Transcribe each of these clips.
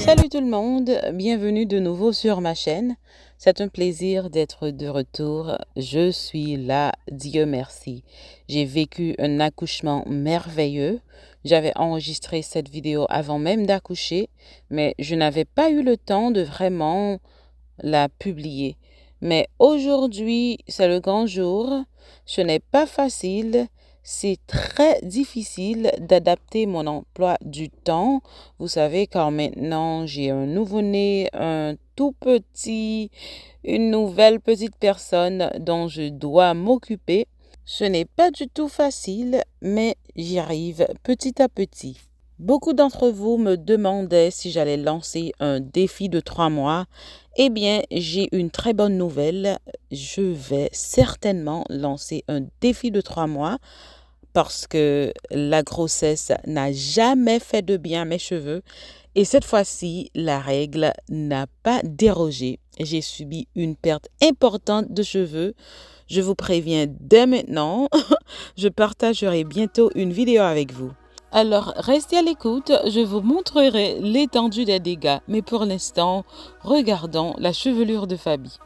Salut tout le monde, bienvenue de nouveau sur ma chaîne. C'est un plaisir d'être de retour. Je suis là, Dieu merci. J'ai vécu un accouchement merveilleux. J'avais enregistré cette vidéo avant même d'accoucher, mais je n'avais pas eu le temps de vraiment la publier. Mais aujourd'hui, c'est le grand jour. Ce n'est pas facile. C'est très difficile d'adapter mon emploi du temps. Vous savez, car maintenant, j'ai un nouveau-né, un tout petit, une nouvelle petite personne dont je dois m'occuper. Ce n'est pas du tout facile, mais j'y arrive petit à petit. Beaucoup d'entre vous me demandaient si j'allais lancer un défi de 3 mois. Eh bien, j'ai une très bonne nouvelle. Je vais certainement lancer un défi de 3 mois parce que la grossesse n'a jamais fait de bien à mes cheveux. Et cette fois-ci, la règle n'a pas dérogé. J'ai subi une perte importante de cheveux. Je vous préviens dès maintenant, je partagerai bientôt une vidéo avec vous. Alors, restez à l'écoute, je vous montrerai l'étendue des dégâts. Mais pour l'instant, regardons la chevelure de Fabi.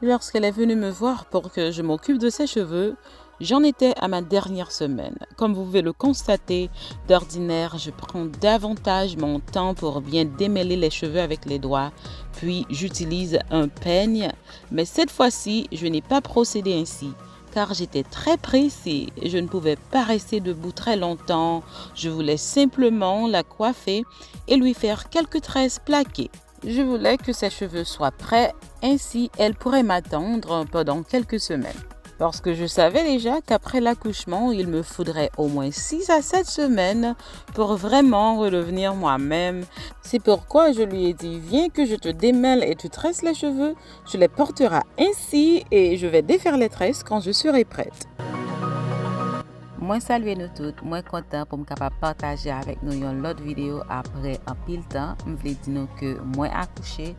Lorsqu'elle est venue me voir pour que je m'occupe de ses cheveux, j'en étais à ma dernière semaine. Comme vous pouvez le constater, d'ordinaire, je prends davantage mon temps pour bien démêler les cheveux avec les doigts, puis j'utilise un peigne. Mais cette fois-ci, je n'ai pas procédé ainsi, car j'étais très pressée et je ne pouvais pas rester debout très longtemps. Je voulais simplement la coiffer et lui faire quelques tresses plaquées. Je voulais que ses cheveux soient prêts, ainsi elle pourrait m'attendre pendant quelques semaines. Parce que je savais déjà qu'après l'accouchement, il me faudrait au moins 6 à 7 semaines pour vraiment redevenir moi-même. C'est pourquoi je lui ai dit, viens que je te démêle et tu tresses les cheveux, tu les porteras ainsi et je vais défaire les tresses quand je serai prête. Moi saluer nous toutes, moi content pour me capable partager avec nous une autre vidéo après un pile temps. Je voulais dire que moi accouché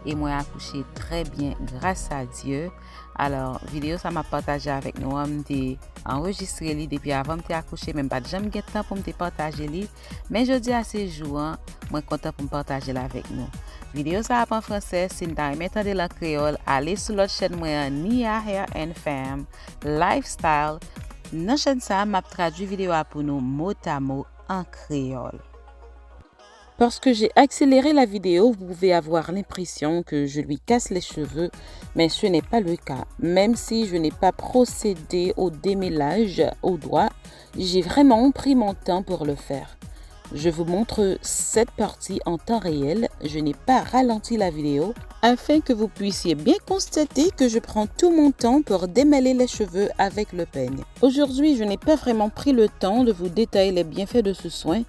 et moi accouché très bien grâce à Dieu. Alors vidéo ça m'a partagé avec nous, m'ai enregistré li depuis avant m'ai accouché, même pas jamais eu temps pour me partager li, mais je dis à ces jours, moi content pour me partager là avec nous. Vidéo ça en français, si vous aimez entendre la créole, allez sur l'autre chaîne moi Nia Hair and Fam Lifestyle. Dans la chaîne ça, m'a traduit vidéo pour nous mot à mot en créole. Parce que j'ai accéléré la vidéo, vous pouvez avoir l'impression que je lui casse les cheveux, mais ce n'est pas le cas. Même si je n'ai pas procédé au démêlage au doigt, j'ai vraiment pris mon temps pour le faire. Je vous montre cette partie en temps réel, je n'ai pas ralenti la vidéo, afin que vous puissiez bien constater que je prends tout mon temps pour démêler les cheveux avec le peigne. Aujourd'hui, je n'ai pas vraiment pris le temps de vous détailler les bienfaits de ce soin,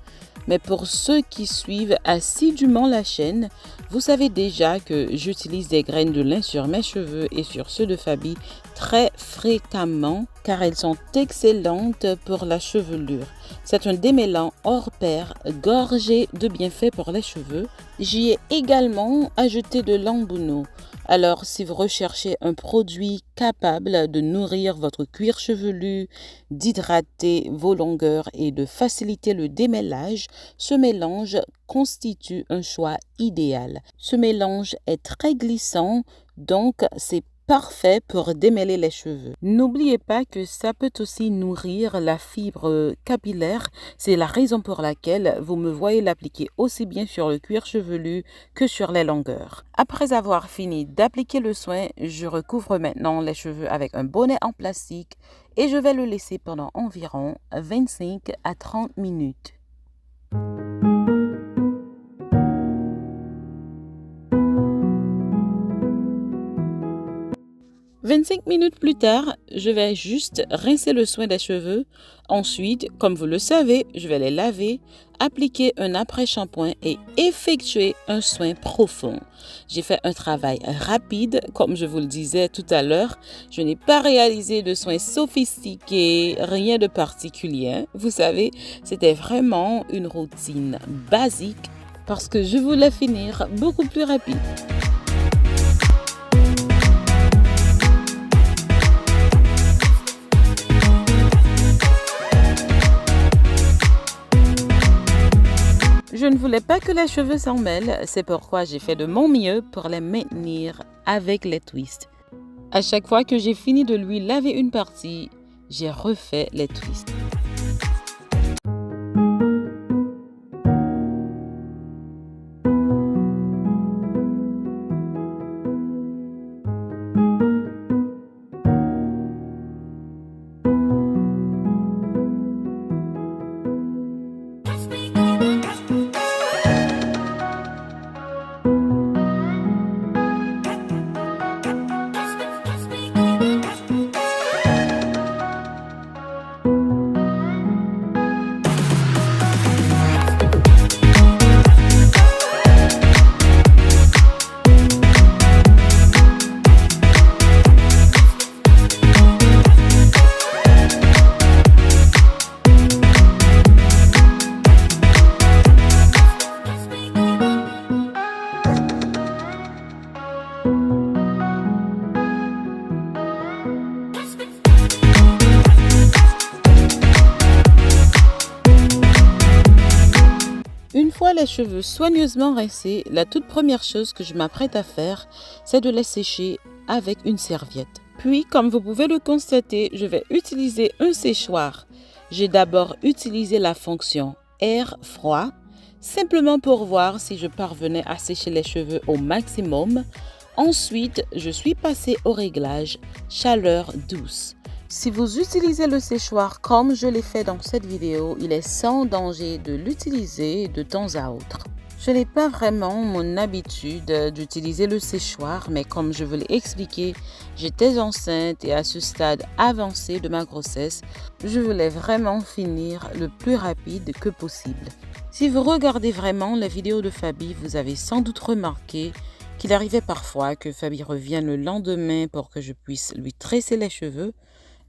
mais pour ceux qui suivent assidûment la chaîne, vous savez déjà que j'utilise des graines de lin sur mes cheveux et sur ceux de Fabi très fréquemment car elles sont excellentes pour la chevelure. C'est un démêlant hors pair, gorgé de bienfaits pour les cheveux. J'y ai également ajouté de l'ambouno. Alors, si vous recherchez un produit capable de nourrir votre cuir chevelu, d'hydrater vos longueurs et de faciliter le démêlage, ce mélange constitue un choix idéal. Ce mélange est très glissant, donc c'est parfait pour démêler les cheveux. N'oubliez pas que ça peut aussi nourrir la fibre capillaire. C'est la raison pour laquelle vous me voyez l'appliquer aussi bien sur le cuir chevelu que sur les longueurs. Après avoir fini d'appliquer le soin, je recouvre maintenant les cheveux avec un bonnet en plastique et je vais le laisser pendant environ 25 à 30 minutes. 25 minutes plus tard, je vais juste rincer le soin des cheveux. Ensuite, comme vous le savez, je vais les laver, appliquer un après-shampoing et effectuer un soin profond. J'ai fait un travail rapide, comme je vous le disais tout à l'heure. Je n'ai pas réalisé de soins sophistiqués, rien de particulier. Vous savez, c'était vraiment une routine basique parce que je voulais finir beaucoup plus rapide. Je je ne voulais pas que les cheveux s'en mêlent, c'est pourquoi j'ai fait de mon mieux pour les maintenir avec les twists. À chaque fois que j'ai fini de lui laver une partie, j'ai refait les twists. Une fois les cheveux soigneusement rincés, la toute première chose que je m'apprête à faire, c'est de les sécher avec une serviette. Puis, comme vous pouvez le constater, je vais utiliser un séchoir. J'ai d'abord utilisé la fonction air froid, simplement pour voir si je parvenais à sécher les cheveux au maximum. Ensuite, je suis passée au réglage chaleur douce. Si vous utilisez le séchoir comme je l'ai fait dans cette vidéo, il est sans danger de l'utiliser de temps à autre. Je n'ai pas vraiment mon habitude d'utiliser le séchoir, mais comme je vous l'ai expliqué, j'étais enceinte et à ce stade avancé de ma grossesse, je voulais vraiment finir le plus rapide que possible. Si vous regardez vraiment la vidéo de Fabi, vous avez sans doute remarqué qu'il arrivait parfois que Fabi revienne le lendemain pour que je puisse lui tresser les cheveux.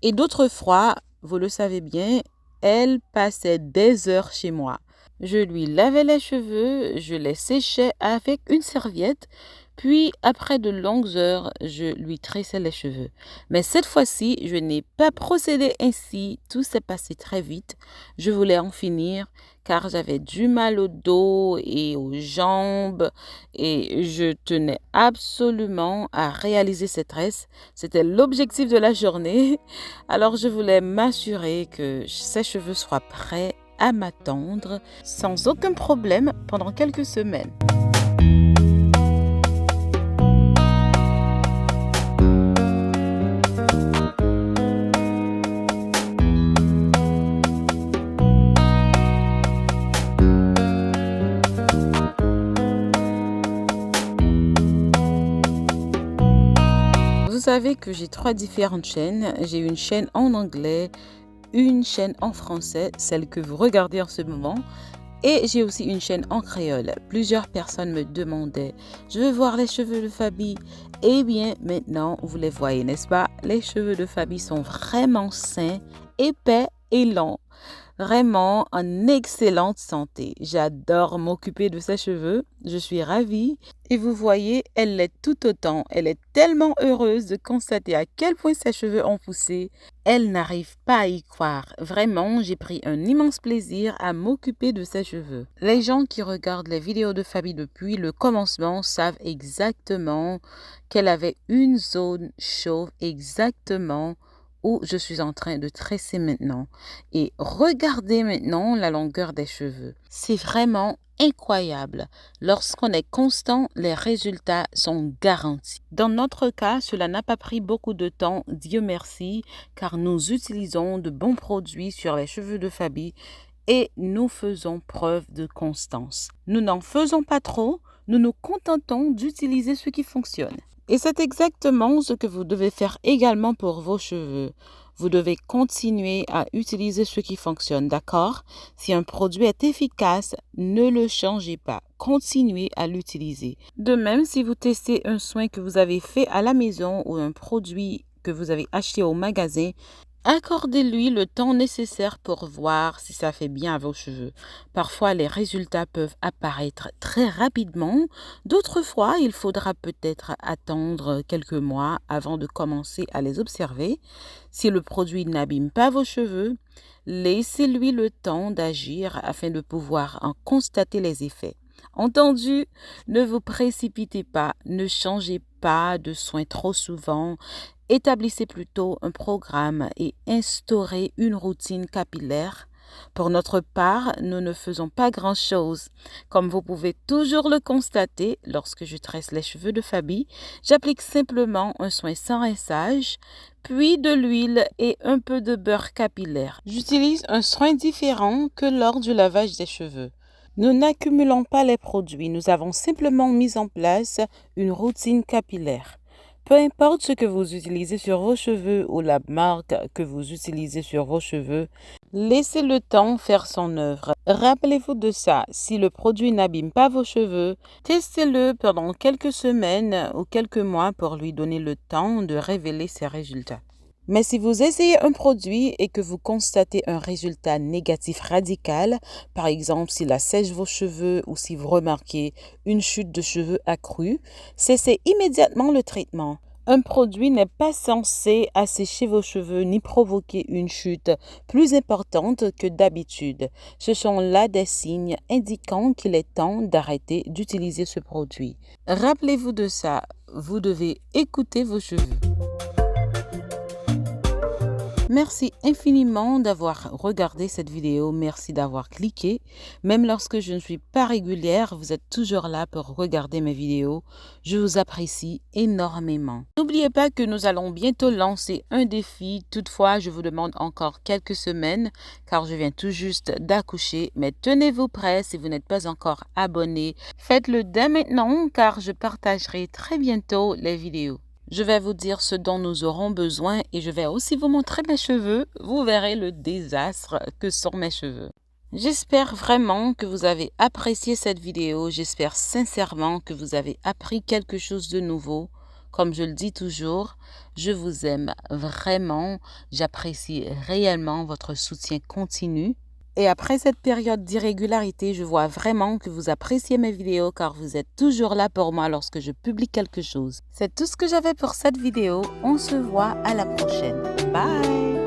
Et d'autres fois, vous le savez bien, elle passait des heures chez moi. Je lui lavais les cheveux, je les séchais avec une serviette, puis après de longues heures, je lui tressais les cheveux. Mais cette fois-ci, je n'ai pas procédé ainsi, tout s'est passé très vite. Je voulais en finir car j'avais du mal au dos et aux jambes et je tenais absolument à réaliser cette tresse. C'était l'objectif de la journée. Alors je voulais m'assurer que ces cheveux soient prêts à m'attendre sans aucun problème pendant quelques semaines. Vous savez que j'ai 3 différentes chaînes. J'ai une chaîne en anglais, une chaîne en français, celle que vous regardez en ce moment, et j'ai aussi une chaîne en créole. Plusieurs personnes me demandaient, je veux voir les cheveux de Fabi. Eh bien, maintenant, vous les voyez, n'est-ce pas? Les cheveux de Fabi sont vraiment sains, épais et longs. Vraiment en excellente santé. J'adore m'occuper de ses cheveux. Je suis ravie. Et vous voyez, elle l'est tout autant. Elle est tellement heureuse de constater à quel point ses cheveux ont poussé. Elle n'arrive pas à y croire. Vraiment, j'ai pris un immense plaisir à m'occuper de ses cheveux. Les gens qui regardent les vidéos de Fabi depuis le commencement savent exactement qu'elle avait une zone chauve exactement où je suis en train de tresser maintenant. Et regardez maintenant la longueur des cheveux. C'est vraiment incroyable. Lorsqu'on est constant, les résultats sont garantis. Dans notre cas, cela n'a pas pris beaucoup de temps, Dieu merci, car nous utilisons de bons produits sur les cheveux de Fabi et nous faisons preuve de constance. Nous n'en faisons pas trop, nous nous contentons d'utiliser ce qui fonctionne. Et c'est exactement ce que vous devez faire également pour vos cheveux. Vous devez continuer à utiliser ce qui fonctionne, d'accord? Si un produit est efficace, ne le changez pas. Continuez à l'utiliser. De même, si vous testez un soin que vous avez fait à la maison ou un produit que vous avez acheté au magasin, accordez-lui le temps nécessaire pour voir si ça fait bien à vos cheveux. Parfois, les résultats peuvent apparaître très rapidement. D'autres fois, il faudra peut-être attendre quelques mois avant de commencer à les observer. Si le produit n'abîme pas vos cheveux, Laissez-lui le temps d'agir afin de pouvoir en constater les effets. Entendu, ne vous précipitez pas, ne changez pas de soins trop souvent, établissez plutôt un programme et instaurez une routine capillaire. Pour notre part, nous ne faisons pas grand-chose. Comme vous pouvez toujours le constater, lorsque je tresse les cheveux de Fabi, j'applique simplement un soin sans rinçage, puis de l'huile et un peu de beurre capillaire. J'utilise un soin différent que lors du lavage des cheveux. Nous n'accumulons pas les produits, nous avons simplement mis en place une routine capillaire. Peu importe ce que vous utilisez sur vos cheveux ou la marque que vous utilisez sur vos cheveux, laissez le temps faire son œuvre. Rappelez-vous de ça, si le produit n'abîme pas vos cheveux, testez-le pendant quelques semaines ou quelques mois pour lui donner le temps de révéler ses résultats. Mais si vous essayez un produit et que vous constatez un résultat négatif radical, par exemple s'il assèche vos cheveux ou si vous remarquez une chute de cheveux accrue, cessez immédiatement le traitement. Un produit n'est pas censé assécher vos cheveux ni provoquer une chute plus importante que d'habitude. Ce sont là des signes indiquant qu'il est temps d'arrêter d'utiliser ce produit. Rappelez-vous de ça, vous devez écouter vos cheveux. Merci infiniment d'avoir regardé cette vidéo. Merci d'avoir cliqué. Même lorsque je ne suis pas régulière, vous êtes toujours là pour regarder mes vidéos. Je vous apprécie énormément. N'oubliez pas que nous allons bientôt lancer un défi. Toutefois, je vous demande encore quelques semaines car je viens tout juste d'accoucher. Mais tenez-vous prêts si vous n'êtes pas encore abonné. Faites-le dès maintenant car je partagerai très bientôt les vidéos. Je vais vous dire ce dont nous aurons besoin et je vais aussi vous montrer mes cheveux. Vous verrez le désastre que sont mes cheveux. J'espère vraiment que vous avez apprécié cette vidéo. J'espère sincèrement que vous avez appris quelque chose de nouveau. Comme je le dis toujours, je vous aime vraiment. J'apprécie réellement votre soutien continu. Et après cette période d'irrégularité, je vois vraiment que vous appréciez mes vidéos car vous êtes toujours là pour moi lorsque je publie quelque chose. C'est tout ce que j'avais pour cette vidéo. On se voit à la prochaine. Bye!